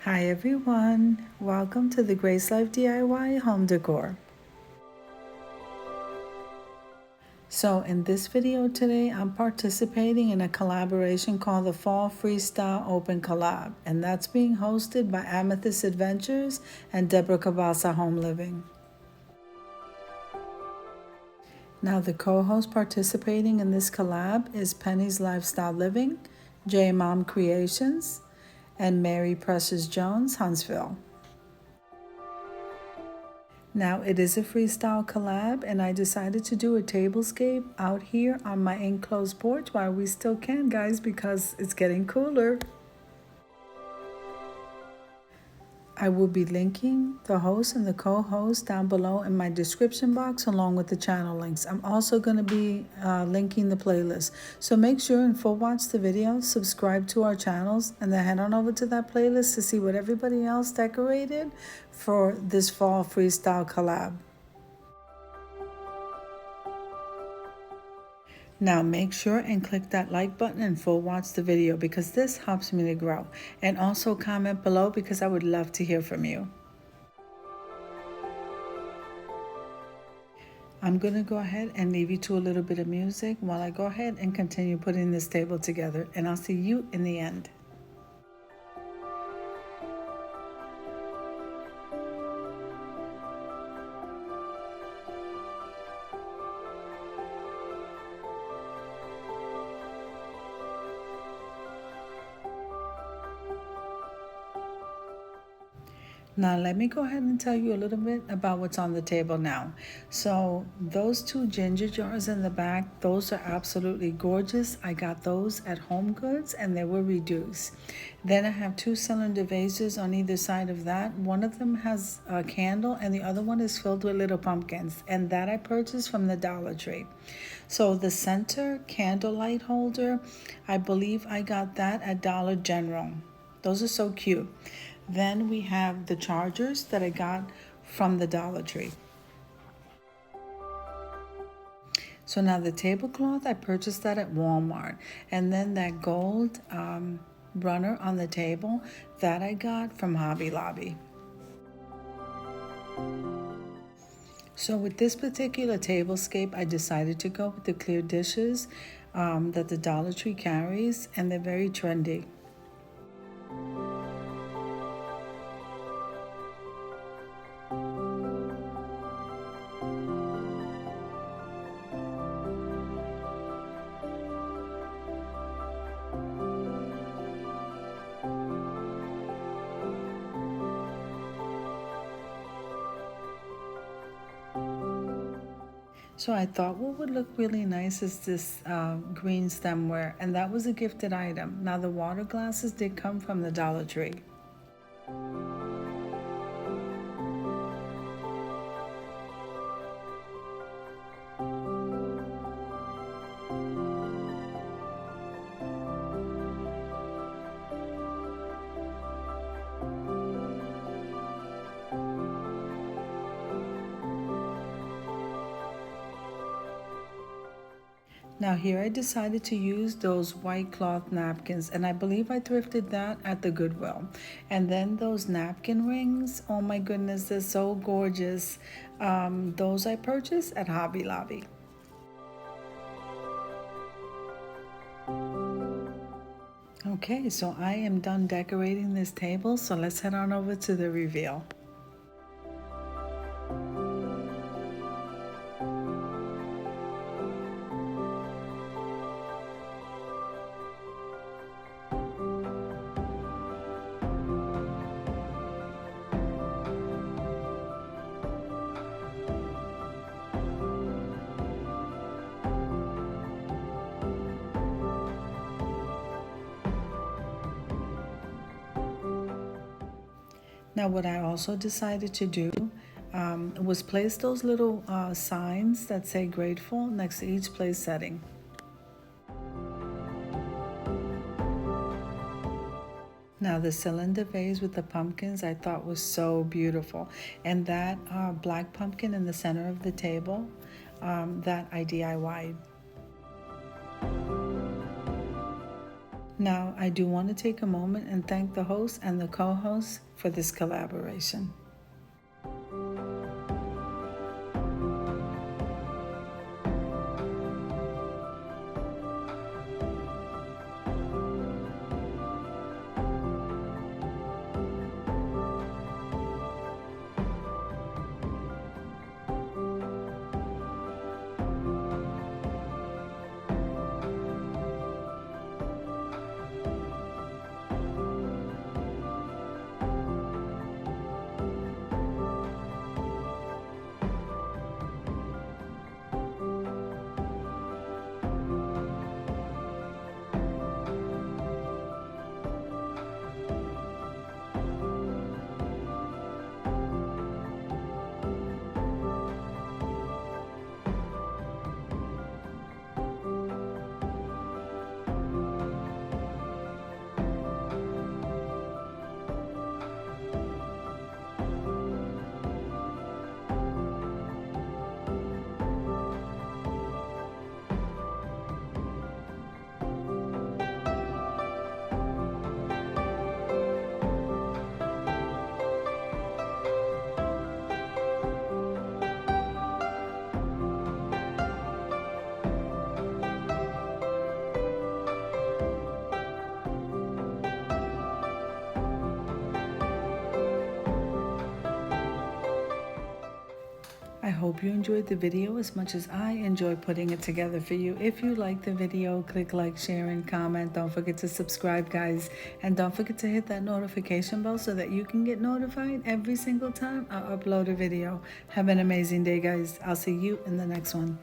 Hi everyone, welcome to the Grace Life DIY Home Decor. So in this video today, I'm participating in a collaboration called the Fall Freestyle Open Collab, and that's being hosted by Amethyst Adventures and Deborah Cabasa Home Living. Now the co-host participating in this collab is Penny's Lifestyle Living, J Mom Creations, and Mary Precious Jones, Huntsville. Now it is a freestyle collab, and I decided to do a tablescape out here on my enclosed porch while we still can, guys, because it's getting cooler. I will be linking the host and the co-host down below in my description box along with the channel links. I'm also going to be linking the playlist. So make sure and full watch the video, subscribe to our channels, and then head on over to that playlist to see what everybody else decorated for this fall freestyle collab. Now make sure and click that like button and full watch the video because this helps me to grow. And also comment below because I would love to hear from you. I'm going to go ahead and leave you to a little bit of music while I go ahead and continue putting this table together, and I'll see you in the end. Now let me go ahead and tell you a little bit about what's on the table now. So those two ginger jars in the back, those are absolutely gorgeous. I got those at Home Goods and they were reduced. Then I have two cylinder vases on either side of that. One of them has a candle and the other one is filled with little pumpkins, and that I purchased from the Dollar Tree. So the center candlelight holder, I believe I got that at Dollar General. Those are so cute. Then we have the chargers that I got from the Dollar Tree. So now the tablecloth, I purchased that at Walmart. And then that gold runner on the table, that I got from Hobby Lobby. So with this particular tablescape, I decided to go with the clear dishes that the Dollar Tree carries, and they're very trendy. So I thought what would look really nice is this green stemware, and that was a gifted item. Now the water glasses did come from the Dollar Tree. Now here I decided to use those white cloth napkins, and I believe I thrifted that at the Goodwill. And then those napkin rings, oh my goodness, they're so gorgeous. Those I purchased at Hobby Lobby. Okay, so I am done decorating this table, so let's head on over to the reveal. Now what I also decided to do was place those little signs that say grateful next to each place setting. Now the cylinder vase with the pumpkins I thought was so beautiful, and that black pumpkin in the center of the table, that I DIY'd. Now, I do want to take a moment and thank the host and the co-host for this collaboration. I hope you enjoyed the video as much as I enjoy putting it together for you. If you like the video, click like, share, and comment. Don't forget to subscribe, guys. And don't forget to hit that notification bell so that you can get notified every single time I upload a video. Have an amazing day, guys. I'll see you in the next one.